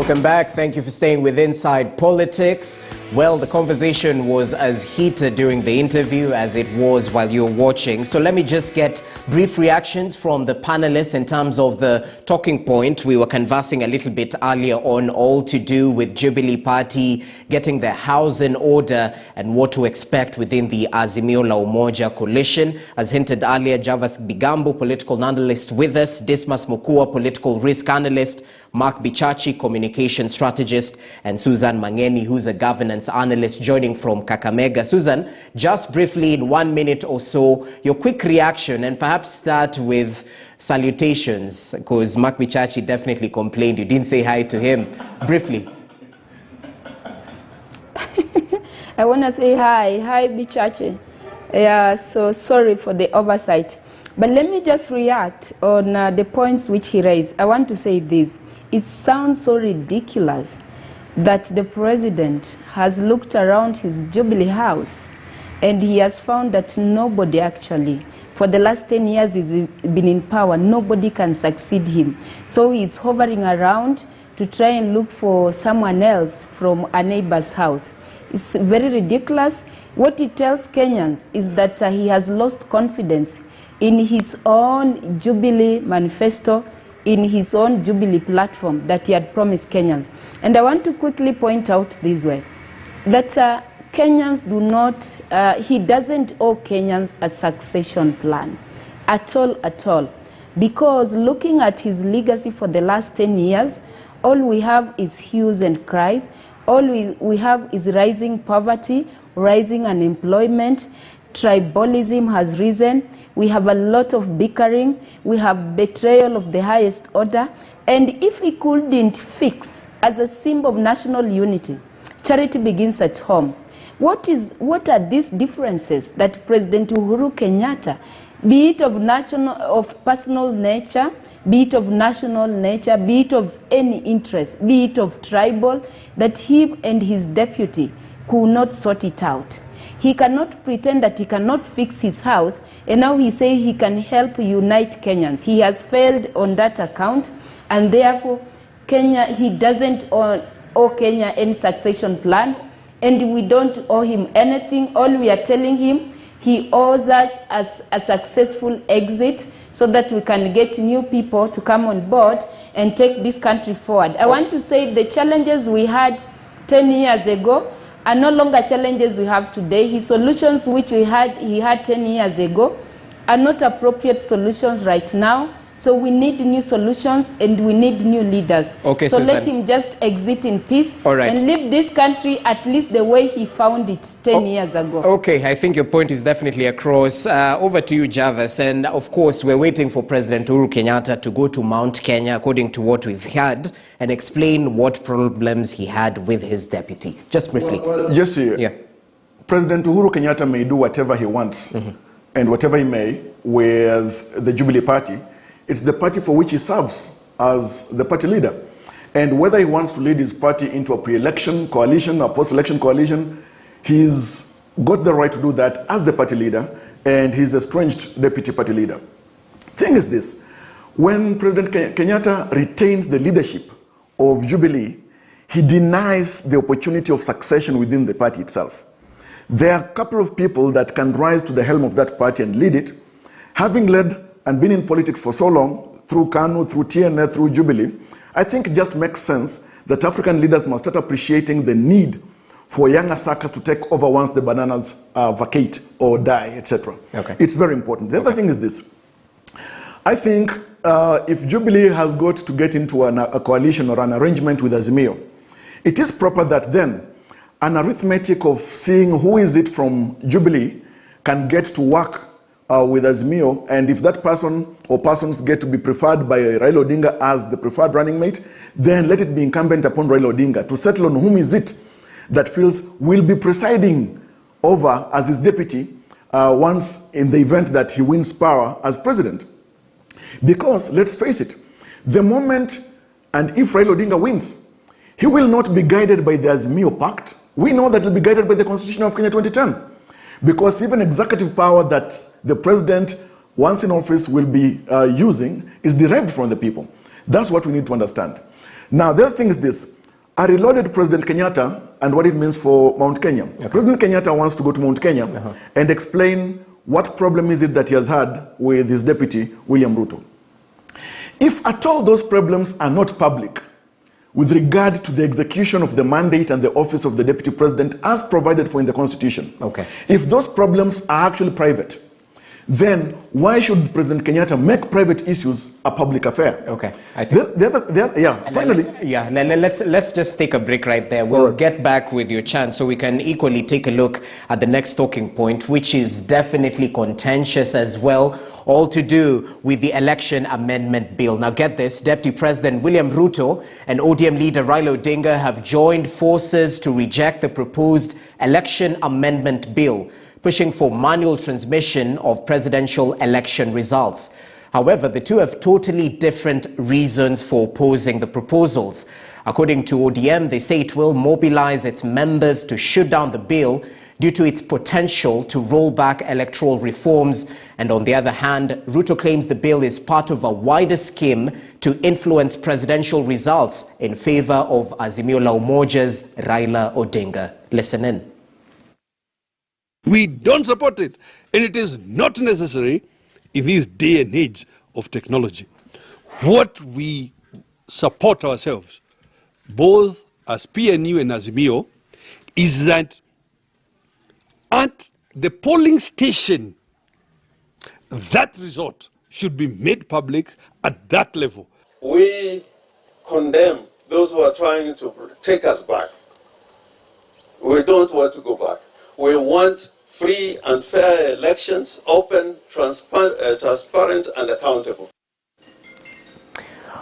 Welcome back. Thank you for staying with Inside Politics. Well, the conversation was as heated during the interview as it was while you were watching. So let me just get brief reactions from the panelists in terms of the talking point. We were conversing a little bit earlier on, all to do with Jubilee Party getting their house in order and what to expect within the Azimio la Umoja coalition. As hinted earlier, Javas Bigambo, political analyst with us, Dismas Mukua, political risk analyst, Mark Bichachi, communication strategist, and Susan Mangeni, who's a governance analyst, joining from Kakamega. Susan, just briefly in 1 minute or so, your quick reaction, and perhaps start with salutations, because Mark Bichachi definitely complained you didn't say hi to him. Briefly. I want to say hi Bichachi. Yeah, so sorry for the oversight. But let me just react on the points which he raised. I want to say this. It sounds so ridiculous that the president has looked around his Jubilee house and he has found that nobody actually, for the last 10 years he's been in power, nobody can succeed him. So he's hovering around to try and look for someone else from a neighbor's house. It's very ridiculous. What he tells Kenyans is that he has lost confidence in his own Jubilee manifesto, in his own Jubilee platform that he had promised Kenyans. And I want to quickly point out this way, that Kenyans do not, he doesn't owe Kenyans a succession plan at all. Because looking at his legacy for the last 10 years, all we have is hues and cries. All we have is rising poverty, rising unemployment, tribalism has risen, we have a lot of bickering, we have betrayal of the highest order, and if he couldn't fix, as a symbol of national unity, charity begins at home. What are these differences that President Uhuru Kenyatta, be it of personal nature, be it of national nature, be it of any interest, be it of tribal, that he and his deputy could not sort it out? He cannot pretend that he cannot fix his house, and now he says he can help unite Kenyans. He has failed on that account, and therefore he doesn't owe Kenya any succession plan, and we don't owe him anything. All we are telling him, he owes us as a successful exit so that we can get new people to come on board and take this country forward. I want to say the challenges we had 10 years ago are no longer challenges we have today. His solutions which he had 10 years ago are not appropriate solutions right now. So we need new solutions and we need new leaders. Okay, so Susan, let him just exit in peace and leave this country at least the way he found it 10 years ago. Okay, I think your point is definitely across. Over to you, Javas. And of course, we're waiting for President Uhuru Kenyatta to go to Mount Kenya, according to what we've heard, and explain what problems he had with his deputy. Just briefly. Well, just here. Yeah. President Uhuru Kenyatta may do whatever he wants and whatever he may with the Jubilee Party. It's the party for which he serves as the party leader. And whether he wants to lead his party into a pre-election coalition or post-election coalition, he's got the right to do that as the party leader, and he's estranged deputy party leader. Thing is this, when President Kenyatta retains the leadership of Jubilee, he denies the opportunity of succession within the party itself. There are a couple of people that can rise to the helm of that party and lead it. Having led and been in politics for so long, through KANU, through TNA, through Jubilee, I think it just makes sense that African leaders must start appreciating the need for younger suckers to take over once the bananas vacate or die, etc. Okay. It's very important. The other thing is this. I think if Jubilee has got to get into a coalition or an arrangement with Azimio, it is proper that then an arithmetic of seeing who is it from Jubilee can get to work with Azimio, and if that person or persons get to be preferred by Raila Odinga as the preferred running mate, then let it be incumbent upon Raila Odinga to settle on whom is it that feels will be presiding over as his deputy once in the event that he wins power as president. Because, let's face it, the moment and if Raila Odinga wins, he will not be guided by the Azimio Pact. We know that he'll be guided by the Constitution of Kenya 2010. Because even executive power that the president, once in office, will be using is derived from the people. That's what we need to understand. Now, the other thing is this. I reloaded President Kenyatta and what it means for Mount Kenya. Okay. President Kenyatta wants to go to Mount Kenya and explain what problem is it that he has had with his deputy, William Ruto. If at all those problems are not public, with regard to the execution of the mandate and the office of the deputy president as provided for in the Constitution, if those problems are actually private, then why should President Kenyatta make private issues a public affair? Okay, I think. Finally. Let's just take a break right there. We'll get back with your chance so we can equally take a look at the next talking point, which is definitely contentious as well, all to do with the election amendment bill. Now get this, Deputy President William Ruto and ODM leader Raila Odinga have joined forces to reject the proposed election amendment bill, pushing for manual transmission of presidential election results. However, the two have totally different reasons for opposing the proposals. According to ODM, they say it will mobilize its members to shoot down the bill due to its potential to roll back electoral reforms. And on the other hand, Ruto claims the bill is part of a wider scheme to influence presidential results in favor of Azimio la Umoja's Raila Odinga. Listen in. We don't support it, and it is not necessary in this day and age of technology. What we support ourselves, both as PNU and Azimio, is that at the polling station, that result should be made public at that level. We condemn those who are trying to take us back. We don't want to go back. We want free and fair elections, open, transparent and accountable.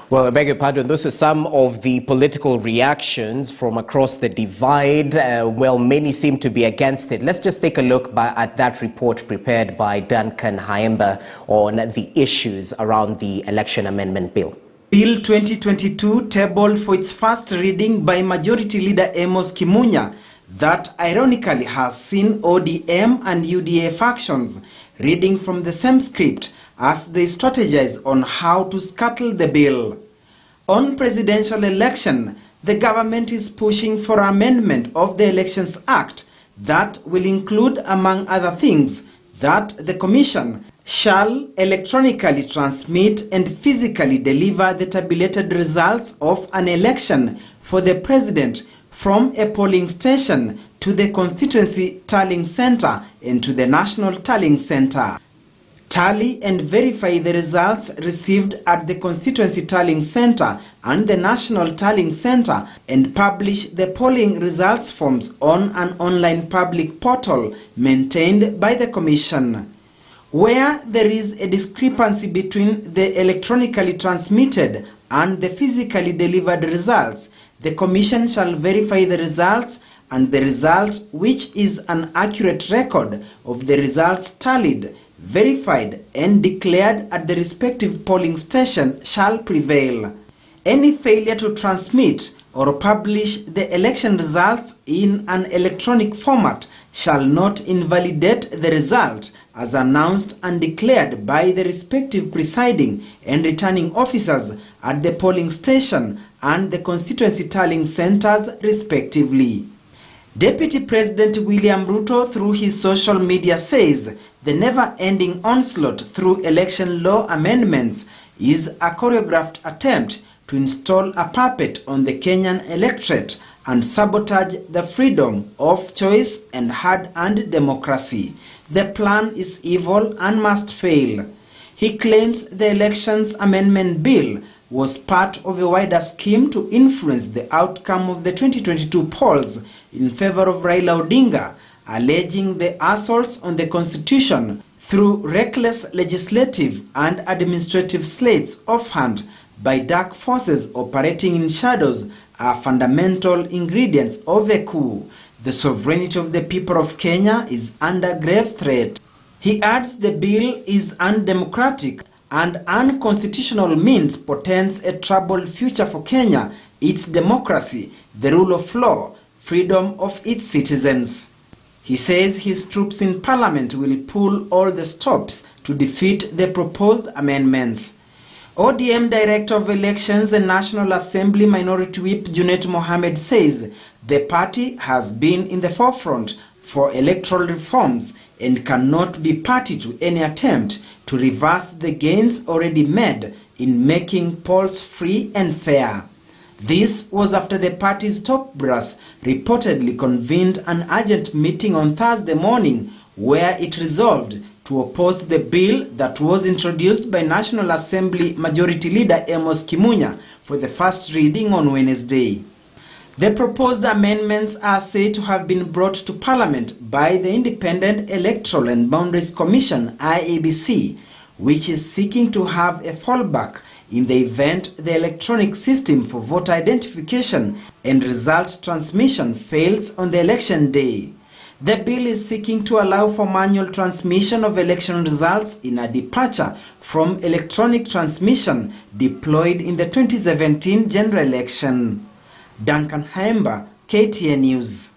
Well, I beg your pardon, those are some of the political reactions from across the divide. Well, many seem to be against it. Let's just take a look at that report prepared by Duncan Haemba on the issues around the election amendment bill. Bill 2022 tabled for its first reading by Majority Leader Amos Kimunya, that ironically has seen ODM and UDA factions reading from the same script as they strategize on how to scuttle the bill. On presidential election, the government is pushing for amendment of the Elections Act that will include, among other things, that the Commission shall electronically transmit and physically deliver the tabulated results of an election for the president from a polling station to the constituency tallying center and to the national tallying center. Tally and verify the results received at the constituency tallying center and the national tallying center and publish the polling results forms on an online public portal maintained by the Commission. Where there is a discrepancy between the electronically transmitted and the physically delivered results, the Commission shall verify the results, and the result, which is an accurate record of the results tallied, verified and declared at the respective polling station, shall prevail. Any failure to transmit or publish the election results in an electronic format shall not invalidate the result as announced and declared by the respective presiding and returning officers at the polling station and the constituency tallying centers respectively. Deputy President William Ruto, through his social media, says the never-ending onslaught through election law amendments is a choreographed attempt to install a puppet on the Kenyan electorate and sabotage the freedom of choice and hard-earned democracy. The plan is evil and must fail. He claims the Elections Amendment Bill was part of a wider scheme to influence the outcome of the 2022 polls in favor of Raila Odinga, alleging the assaults on the Constitution through reckless legislative and administrative sleights of hand by dark forces operating in shadows are fundamental ingredients of a coup. The sovereignty of the people of Kenya is under grave threat. He adds the bill is undemocratic and unconstitutional, means portends a troubled future for Kenya, its democracy, the rule of law, freedom of its citizens. He says his troops in parliament will pull all the stops to defeat the proposed amendments. ODM Director of Elections and National Assembly Minority Whip Junet Mohammed says the party has been in the forefront for electoral reforms and cannot be party to any attempt to reverse the gains already made in making polls free and fair. This was after the party's top brass reportedly convened an urgent meeting on Thursday morning where it resolved to oppose the bill that was introduced by National Assembly Majority Leader Amos Kimunya for the first reading on Wednesday. The proposed amendments are said to have been brought to Parliament by the Independent Electoral and Boundaries Commission (IEBC), which is seeking to have a fallback in the event the electronic system for voter identification and result transmission fails on the election day. The bill is seeking to allow for manual transmission of election results in a departure from electronic transmission deployed in the 2017 general election. Duncan Haemba, KTN News.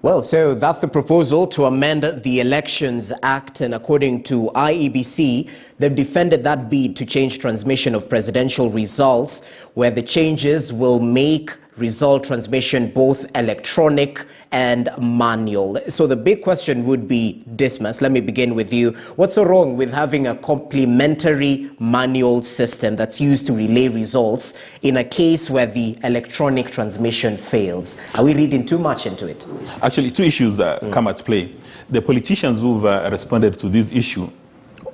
Well, so that's the proposal to amend the Elections Act, and according to IEBC, they've defended that bid to change transmission of presidential results, where the changes will make result transmission both electronic and manual. So the big question would be, Dismas, let me begin with you. What's so wrong with having a complementary manual system that's used to relay results in a case where the electronic transmission fails? Are we reading too much into it? Actually, two issues come at play. The politicians who've responded to this issue,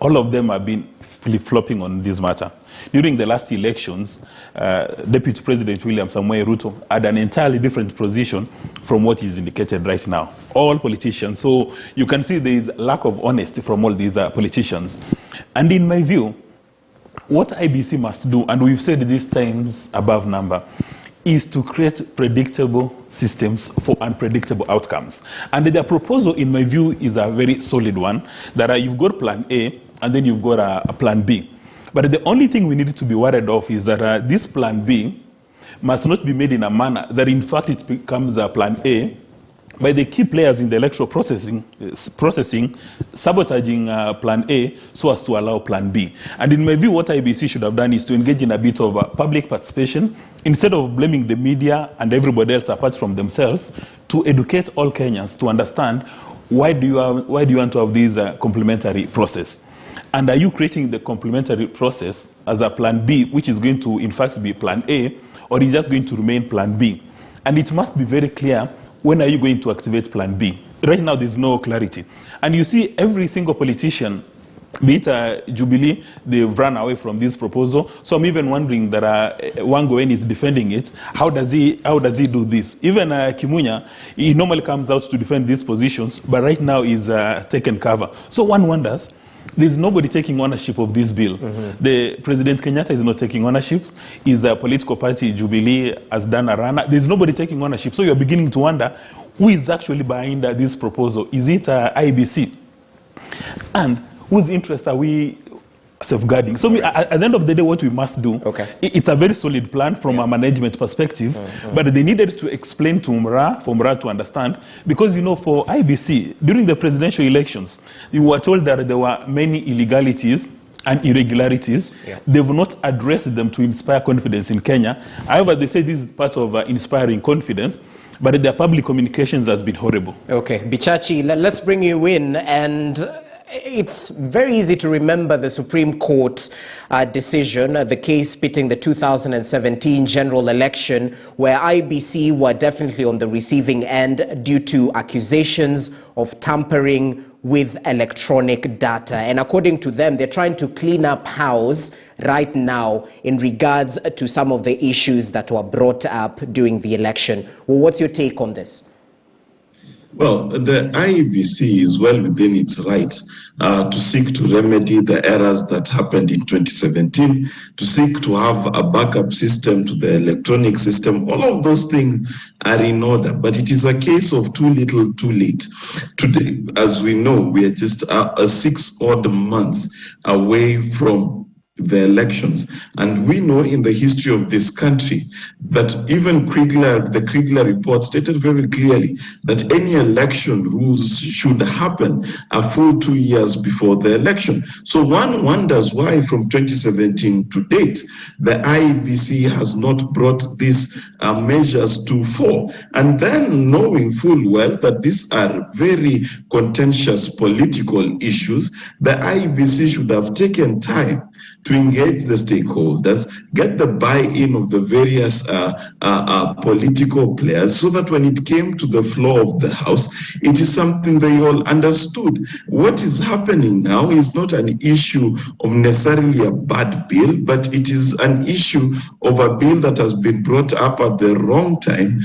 all of them have been flip-flopping on this matter. During the last elections, Deputy President William Samoei Ruto had an entirely different position from what is indicated right now. All politicians. So you can see there is lack of honesty from all these politicians. And in my view, what IBC must do, and we've said this times above number, is to create predictable systems for unpredictable outcomes. And their proposal, in my view, is a very solid one, that you've got plan A, and then you've got a plan B. But the only thing we need to be worried of is that this plan B must not be made in a manner that in fact it becomes a plan A by the key players in the electoral processing sabotaging plan A so as to allow plan B. And in my view, what IBC should have done is to engage in a bit of public participation instead of blaming the media and everybody else apart from themselves, to educate all Kenyans to understand why do you want to have this complementary process. And are you creating the complementary process as a plan B, which is going to, in fact, be plan A, or is just going to remain plan B? And it must be very clear, when are you going to activate plan B? Right now, there's no clarity. And you see every single politician, be it Jubilee, they've run away from this proposal. So I'm even wondering that Wangoen is defending it. How does he do this? Even Kimunya, he normally comes out to defend these positions, but right now he's taken cover. So one wonders, there's nobody taking ownership of this bill. The President Kenyatta is not taking ownership. His political party, Jubilee, has done a run. There's nobody taking ownership. So you're beginning to wonder who is actually behind this proposal. Is it IBC? And whose interest are we safeguarding? So at the end of the day, what we must do, it's a very solid plan from a management perspective, but they needed to explain to Mra, for Mra to understand, because, you know, for IBC, during the presidential elections, you were told that there were many illegalities and irregularities. They've not addressed them to inspire confidence in Kenya. However, they say this is part of inspiring confidence, but their public communications has been horrible. Okay, Bichachi, let's bring you in. And it's very easy to remember the Supreme Court decision, the case pitting the 2017 general election, where IBC were definitely on the receiving end due to accusations of tampering with electronic data. And according to them, they're trying to clean up house right now in regards to some of the issues that were brought up during the election. Well, what's your take on this? Well, the IEBC is well within its right to seek to remedy the errors that happened in 2017, to seek to have a backup system to the electronic system. All of those things are in order, but it is a case of too little, too late. Today, as we know, we are just 6 odd months away from the elections. And we know in the history of this country that even the Kriegler report stated very clearly that any election rules should happen a full 2 years before the election. So one wonders why from 2017 to date, the IEBC has not brought these measures to fore. And then knowing full well that these are very contentious political issues, the IEBC should have taken time to engage the stakeholders, get the buy-in of the various political players, so that when it came to the floor of the House, it is something they all understood. What is happening now is not an issue of necessarily a bad bill, but it is an issue of a bill that has been brought up at the wrong time,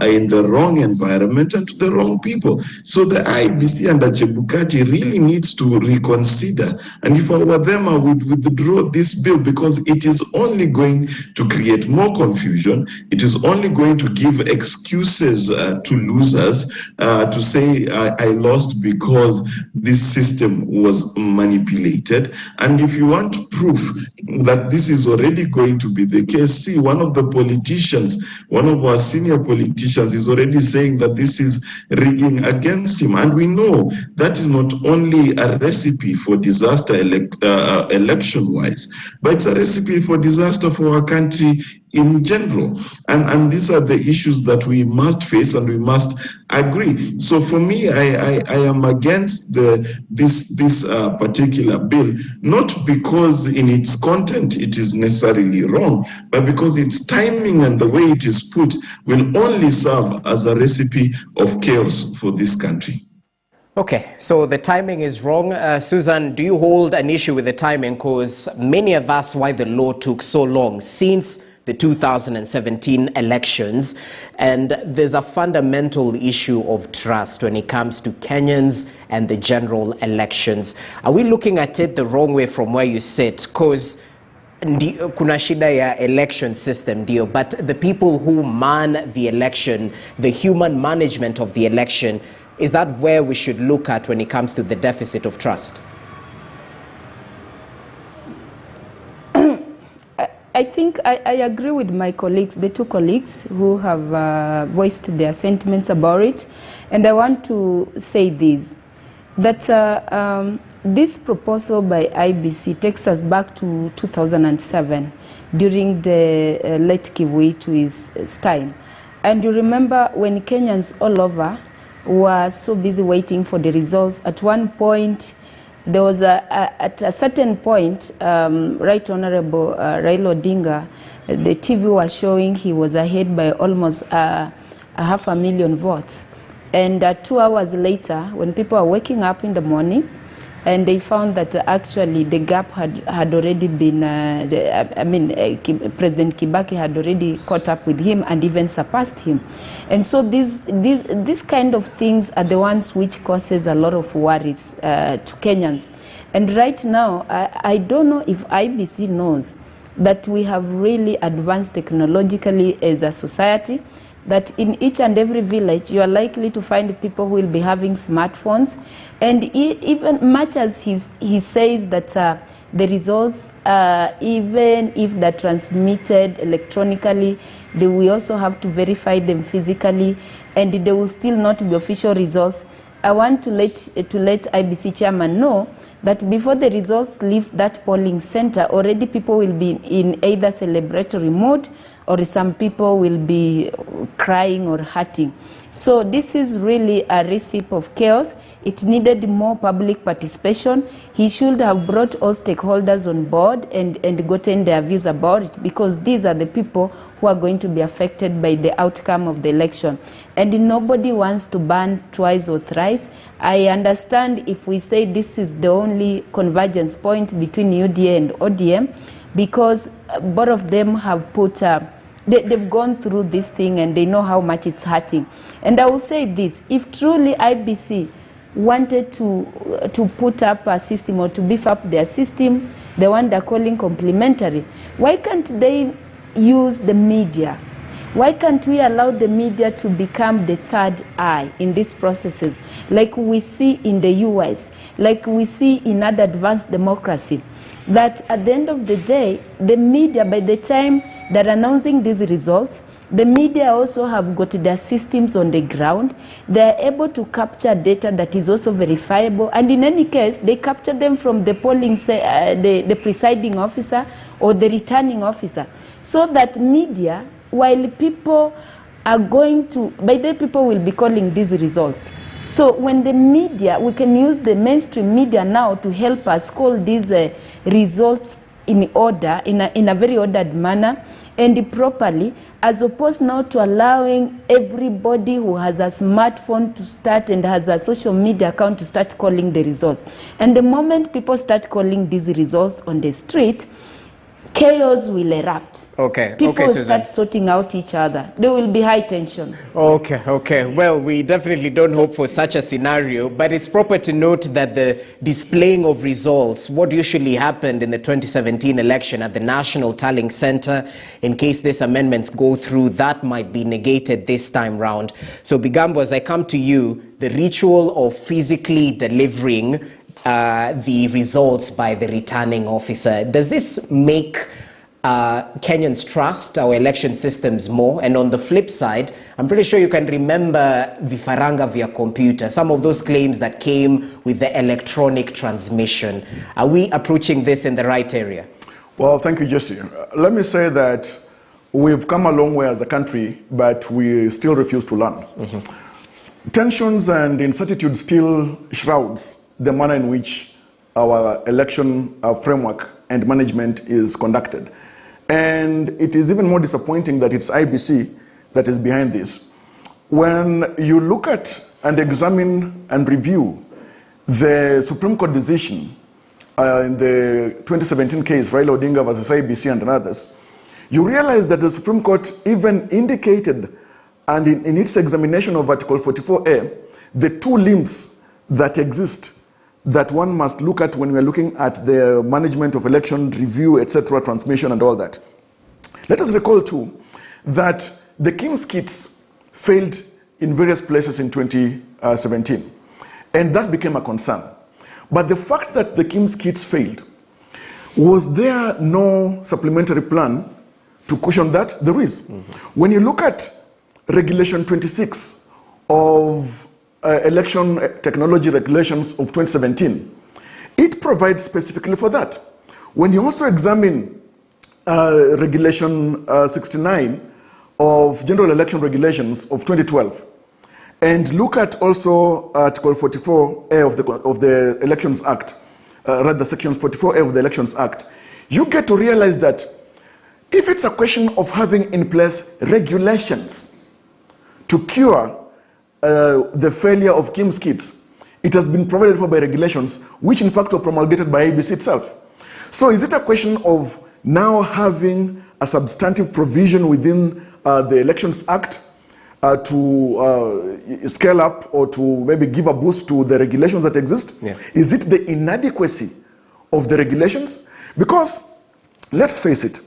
in the wrong environment, and to the wrong people. So the IEBC under Chebukati really needs to reconsider. And if I were them, I would withdraw this bill, because it is only going to create more confusion. It is only going to give excuses to losers to say I lost because this system was manipulated. And if you want proof that this is already going to be the case, see, one of the politicians, one of our senior politicians is already saying that this is rigging against him. And we know that is not only a recipe for disaster election-wise, but it's a recipe for disaster for our country in general. And these are the issues that we must face and we must agree. So for me, I am against this particular bill, not because in its content it is necessarily wrong, but because its timing and the way it is put will only serve as a recipe of chaos for this country. Okay, so the timing is wrong. Susan, do you hold an issue with the timing? Because many have asked why the law took so long since the 2017 elections. And there's a fundamental issue of trust when it comes to Kenyans and the general elections. Are we looking at it the wrong way from where you sit? Because kuna shida ya election system deal, but the people who man the election, the human management of the election, is that where we should look at when it comes to the deficit of trust? I think I agree with my colleagues, the two colleagues who have voiced their sentiments about it. And I want to say this, that this proposal by IBC takes us back to 2007, during the late Kivuitu's time. And you remember when Kenyans all over were so busy waiting for the results. At one point, there was at a certain point, Right Honorable Raila Odinga, the TV was showing he was ahead by almost 500,000 votes. And 2 hours later, when people are waking up in the morning, and they found that actually the gap had already been, President Kibaki had already caught up with him and even surpassed him. And so these kind of things are the ones which causes a lot of worries to Kenyans. And right now, I don't know if IBC knows that we have really advanced technologically as a society, that in each and every village you are likely to find people who will be having smartphones. And even much as he says that the results, even if they're transmitted electronically, we also have to verify them physically, and they will still not be official results. I want to let IBC chairman know that before the results leaves that polling center, already people will be in either celebratory mode, or some people will be crying or hurting. So this is really a recipe of chaos. It needed more public participation. He should have brought all stakeholders on board and gotten their views about it, because these are the people who are going to be affected by the outcome of the election. And nobody wants to ban twice or thrice. I understand if we say this is the only convergence point between UDA and ODM, because both of them have put they've gone through this thing and they know how much it's hurting. And I will say this, if truly IBC wanted to put up a system or to beef up their system, the one they're calling complementary, why can't they use the media? Why can't we allow the media to become the third eye in these processes, like we see in the US, like we see in other advanced democracy? that at the end of the day, the media, by the time they're announcing these results, the media also have got their systems on the ground. They're able to capture data that is also verifiable. And in any case, they capture them from the polling, the presiding officer or the returning officer. So that media, while people are going to, by the people will be calling these results. So when the media, we can use the mainstream media now to help us call these results in order, in a very ordered manner and properly, as opposed now to allowing everybody who has a smartphone to start and has a social media account to start calling the results. And the moment people start calling these results on the street, chaos will erupt. Okay. People okay, will Susan. start sorting out each other. There will be high tension. Okay. Well, we definitely don't hope for such a scenario, but it's proper to note that the displaying of results, what usually happened in the 2017 election at the National Tallying Center, in case these amendments go through, that might be negated this time round. So, Bigambo, as I come to you, the ritual of physically delivering the results by the returning officer, does this make Kenyans trust our election systems more? And on the flip side, I'm pretty sure you can remember vifaranga via computer, some of those claims that came with the electronic transmission. Are we approaching this in the right area? Well, thank you, Jesse. Let me say that we've come a long way as a country, but we still refuse to learn. Tensions and incertitude still shrouds the manner in which our election framework and management is conducted. And it is even more disappointing that it's IBC that is behind this. When you look at and examine and review the Supreme Court decision in the 2017 case, Raila Odinga versus IBC and others, you realize that the Supreme Court even indicated, and in its examination of Article 44A, the two limbs that exist that one must look at when we're looking at the management of election, review, etc., transmission and all that. Let us recall too that the King's kits failed in various places in 2017, and that became a concern. But the fact that the King's kits failed, was there no supplementary plan to cushion that? There is. When you look at Regulation 26 of election technology regulations of 2017, it provides specifically for that. When you also examine Regulation 69 of General Election Regulations of 2012, and look at also Article 44A of the Elections Act, rather Sections 44A of the Elections Act, you get to realize that if it's a question of having in place regulations to cure the failure of Kim's kits, it has been provided for by regulations, which in fact were promulgated by ABC itself. So is it a question of now having a substantive provision within the Elections Act to scale up or to maybe give a boost to the regulations that exist? Yeah. Is it the inadequacy of the regulations? Because, let's face it,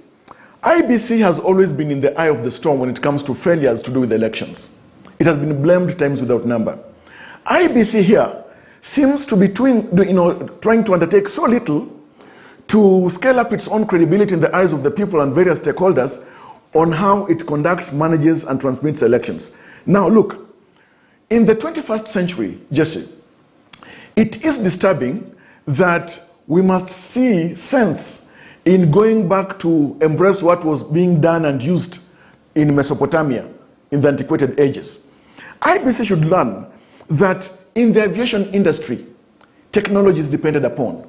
IBC has always been in the eye of the storm when it comes to failures to do with elections. It has been blamed times without number. IBC here seems to be trying to undertake so little to scale up its own credibility in the eyes of the people and various stakeholders on how it conducts, manages, and transmits elections. Now look, in the 21st century, Jesse, it is disturbing that we must see sense in going back to embrace what was being done and used in Mesopotamia in the antiquated ages. IBC should learn that in the aviation industry, technology is depended upon.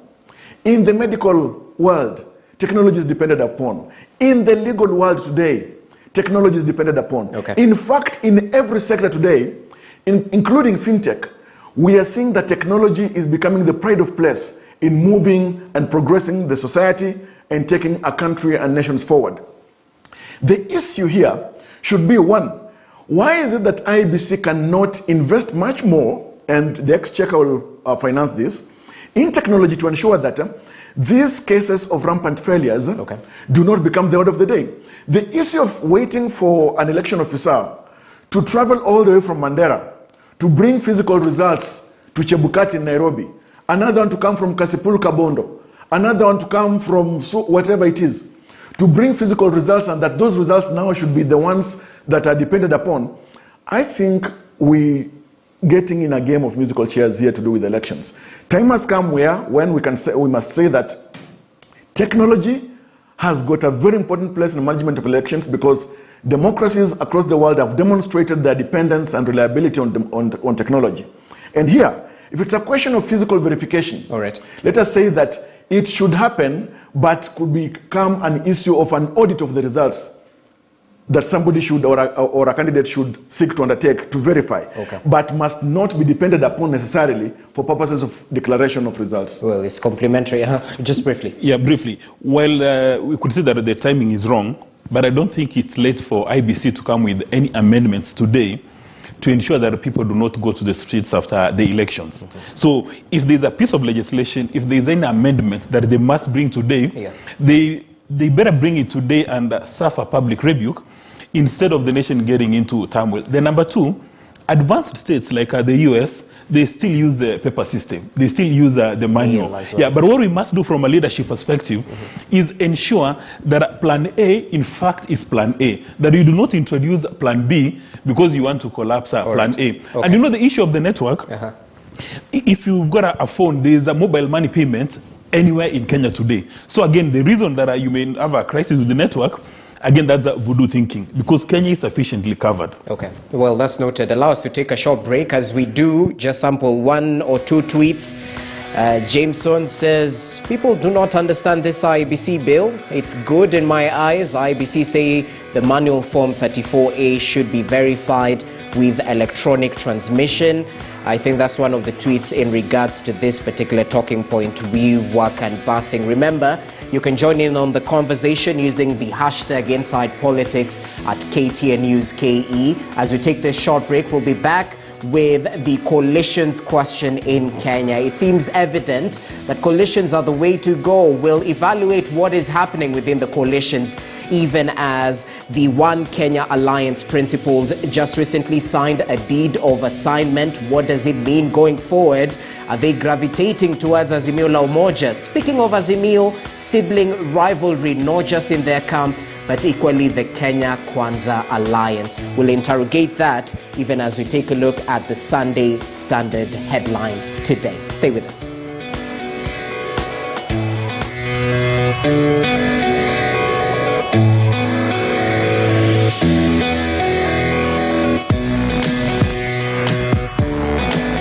In the medical world, technology is depended upon. In the legal world today, technology is depended upon. Okay. In fact, in every sector today, including fintech, we are seeing that technology is becoming the pride of place in moving and progressing the society and taking a country and nations forward. The issue here should be one, why is it that IBC cannot invest much more, and the Exchequer will finance this, in technology to ensure that these cases of rampant failures do not become the order of the day? The issue of waiting for an election officer to travel all the way from Mandera to bring physical results to Chebukati in Nairobi, another one to come from Kasipul Kabondo, another one to come from whatever it is, to bring physical results, and that those results now should be the ones that are depended upon. I think we getting in a game of musical chairs here to do with elections. Time has come when we must say that technology has got a very important place in the management of elections, because democracies across the world have demonstrated their dependence and reliability on technology. And here, if it's a question of physical verification, all right, let us say that it should happen, but could become an issue of an audit of the results that somebody should, or a candidate should seek to undertake to verify, but must not be depended upon necessarily for purposes of declaration of results. Well, it's complementary. Just briefly. Yeah, briefly. Well, we could say that the timing is wrong, but I don't think it's late for IBC to come with any amendments today to ensure that people do not go to the streets after the elections. So if there's a piece of legislation, if there's any amendment that they must bring today, they better bring it today and suffer public rebuke instead of the nation getting into turmoil. Then number two, advanced states like the US, they still use the paper system. They still use the manual. Well. Yeah, but what we must do from a leadership perspective is ensure that plan A, in fact, is plan A. That you do not introduce plan B because you want to collapse plan A. And you know the issue of the network? If you've got a phone, there is a mobile money payment anywhere in Kenya today. So again, the reason that you may have a crisis with the network, again, that's a voodoo thinking, because Kenya is sufficiently covered. Okay, well, that's noted. Allow us to take a short break. As we do, just sample one or two tweets. Jameson says, people do not understand this IBC bill. It's good in my eyes. IBC say the manual form 34A should be verified with electronic transmission. I think that's one of the tweets in regards to this particular talking point we were canvassing. Remember, you can join in on the conversation using the hashtag InsidePolitics at KTN News KE. As we take this short break, we'll be back with the coalitions question in Kenya. It seems evident that coalitions are the way to go. We'll evaluate what is happening within the coalitions, even as the One Kenya Alliance principles just recently signed a deed of assignment. What does it mean going forward? Are they gravitating towards Azimio la Umoja? Speaking of Azimio, sibling rivalry, not just in their camp, but equally the Kenya Kwanza Alliance. We'll interrogate that even as we take a look at the Sunday Standard headline today. Stay with us.